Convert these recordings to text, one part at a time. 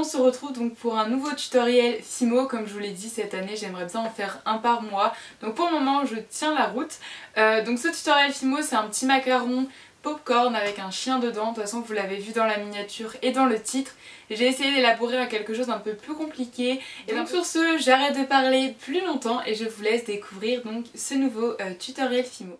on se retrouve donc pour un nouveau tutoriel Fimo. Comme je vous l'ai dit, cette année j'aimerais bien en faire un par mois, donc pour le moment je tiens la route. Donc ce tutoriel Fimo, c'est un petit macaron popcorn avec un chien dedans. De toute façon vous l'avez vu dans la miniature et dans le titre. J'ai essayé d'élaborer à quelque chose d'un peu plus compliqué. Et donc sur ce, j'arrête de parler plus longtemps et je vous laisse découvrir donc ce nouveau tutoriel Fimo.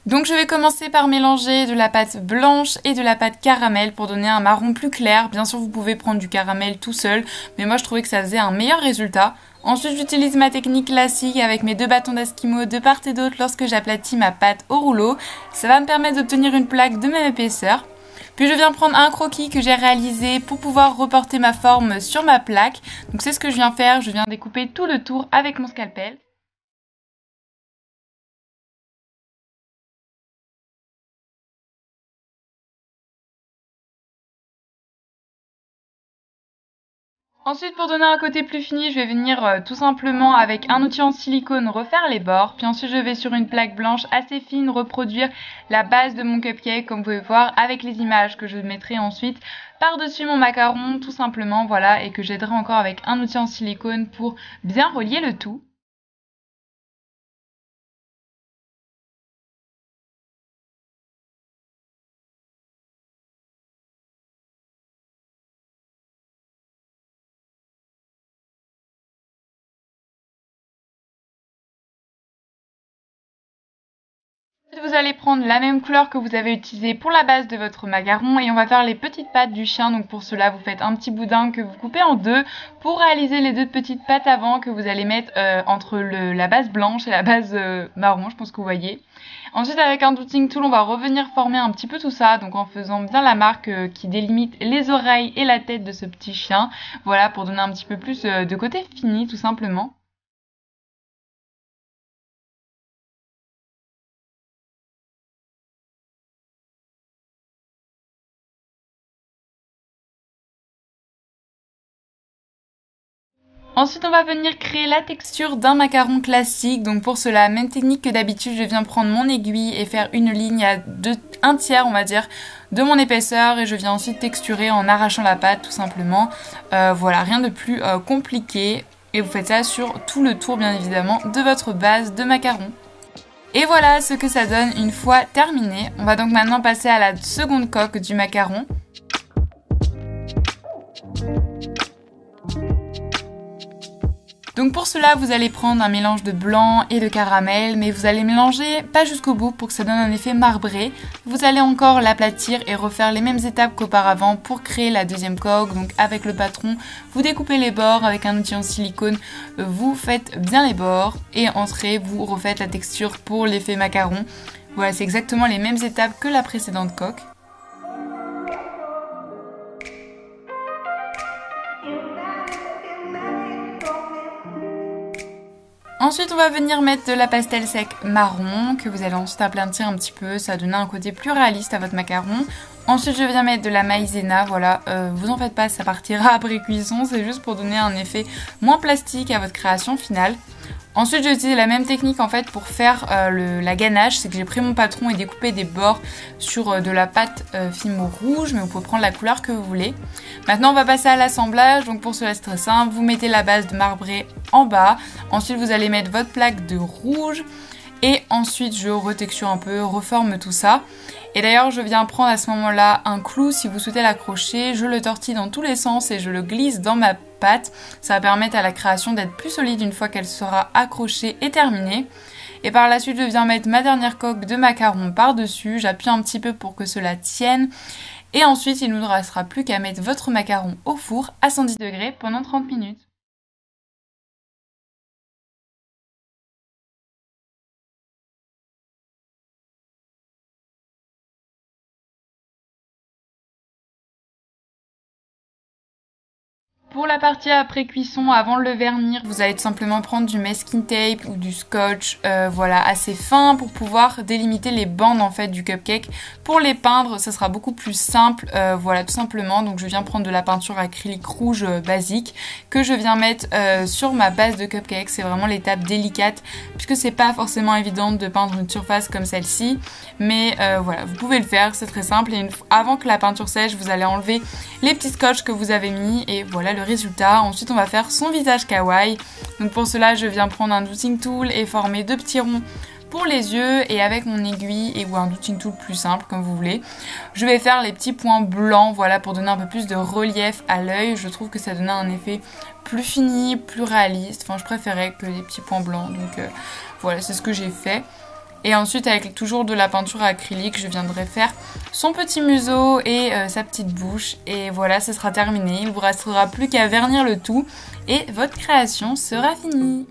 Donc je vais commencer par mélanger de la pâte blanche et de la pâte caramel pour donner un marron plus clair. Bien sûr vous pouvez prendre du caramel tout seul, mais moi je trouvais que ça faisait un meilleur résultat. Ensuite j'utilise ma technique classique avec mes deux bâtons d'esquimau de part et d'autre lorsque j'aplatis ma pâte au rouleau. Ça va me permettre d'obtenir une plaque de même épaisseur. Puis je viens prendre un croquis que j'ai réalisé pour pouvoir reporter ma forme sur ma plaque. Donc c'est ce que je viens faire, je viens découper tout le tour avec mon scalpel. Ensuite, pour donner un côté plus fini, je vais venir tout simplement avec un outil en silicone refaire les bords. Puis ensuite je vais sur une plaque blanche assez fine reproduire la base de mon cupcake, comme vous pouvez voir avec les images que je mettrai ensuite par-dessus mon macaron tout simplement, voilà, et que j'aiderai encore avec un outil en silicone pour bien relier le tout. Vous allez prendre la même couleur que vous avez utilisée pour la base de votre macaron et on va faire les petites pattes du chien. Donc pour cela vous faites un petit boudin que vous coupez en deux pour réaliser les deux petites pattes avant que vous allez mettre entre la base blanche et la base marron, je pense que vous voyez. Ensuite avec un dotting tool on va revenir former un petit peu tout ça, donc en faisant bien la marque qui délimite les oreilles et la tête de ce petit chien. Voilà, pour donner un petit peu plus de côté fini tout simplement. Ensuite on va venir créer la texture d'un macaron classique. Donc pour cela, même technique que d'habitude, je viens prendre mon aiguille et faire une ligne à un tiers on va dire de mon épaisseur et je viens ensuite texturer en arrachant la pâte tout simplement. Voilà, rien de plus compliqué et vous faites ça sur tout le tour bien évidemment de votre base de macaron. Et voilà ce que ça donne une fois terminé. On va donc maintenant passer à la seconde coque du macaron. Donc pour cela, vous allez prendre un mélange de blanc et de caramel, mais vous allez mélanger pas jusqu'au bout pour que ça donne un effet marbré. Vous allez encore l'aplatir et refaire les mêmes étapes qu'auparavant pour créer la deuxième coque. Donc avec le patron, vous découpez les bords avec un outil en silicone, vous faites bien les bords et entrée, vous refaites la texture pour l'effet macaron. Voilà, c'est exactement les mêmes étapes que la précédente coque. Ensuite on va venir mettre de la pastel sec marron que vous allez ensuite aplatir un petit peu, ça va donner un côté plus réaliste à votre macaron. Ensuite je viens mettre de la maïzena, voilà, vous en faites pas, ça partira après cuisson, c'est juste pour donner un effet moins plastique à votre création finale. Ensuite j'ai utilisé la même technique en fait pour faire la ganache, c'est que j'ai pris mon patron et découpé des bords sur de la pâte Fimo rouge, mais vous pouvez prendre la couleur que vous voulez. Maintenant on va passer à l'assemblage, donc pour cela c'est très simple, vous mettez la base de marbré en bas, ensuite vous allez mettre votre plaque de rouge et ensuite je retexture un peu, reforme tout ça. Et d'ailleurs je viens prendre à ce moment-là un clou, si vous souhaitez l'accrocher, je le tortille dans tous les sens et je le glisse dans ma pâte. Ça va permettre à la création d'être plus solide une fois qu'elle sera accrochée et terminée. Et par la suite je viens mettre ma dernière coque de macaron par-dessus, j'appuie un petit peu pour que cela tienne. Et ensuite il ne nous restera plus qu'à mettre votre macaron au four à 110 degrés pendant 30 minutes. Pour la partie après cuisson, avant de le vernir, vous allez tout simplement prendre du masking tape ou du scotch, voilà, assez fin pour pouvoir délimiter les bandes en fait du cupcake. Pour les peindre, ça sera beaucoup plus simple, voilà, tout simplement. Donc je viens prendre de la peinture acrylique rouge basique que je viens mettre sur ma base de cupcake. C'est vraiment l'étape délicate puisque c'est pas forcément évident de peindre une surface comme celle-ci, mais voilà, vous pouvez le faire, c'est très simple. Et avant que la peinture sèche, vous allez enlever les petits scotch que vous avez mis et voilà le résultat. Ensuite on va faire son visage kawaii. Donc pour cela je viens prendre un doodling tool et former 2 petits ronds pour les yeux et avec mon aiguille ou un doodling tool plus simple comme vous voulez. Je vais faire les petits points blancs, voilà, pour donner un peu plus de relief à l'œil. Je trouve que ça donnait un effet plus fini, plus réaliste. Enfin je préférais que les petits points blancs, donc voilà, c'est ce que j'ai fait. Et ensuite avec toujours de la peinture acrylique, je viendrai faire son petit museau et sa petite bouche. Et voilà, ce sera terminé. Il ne vous restera plus qu'à vernir le tout et votre création sera finie.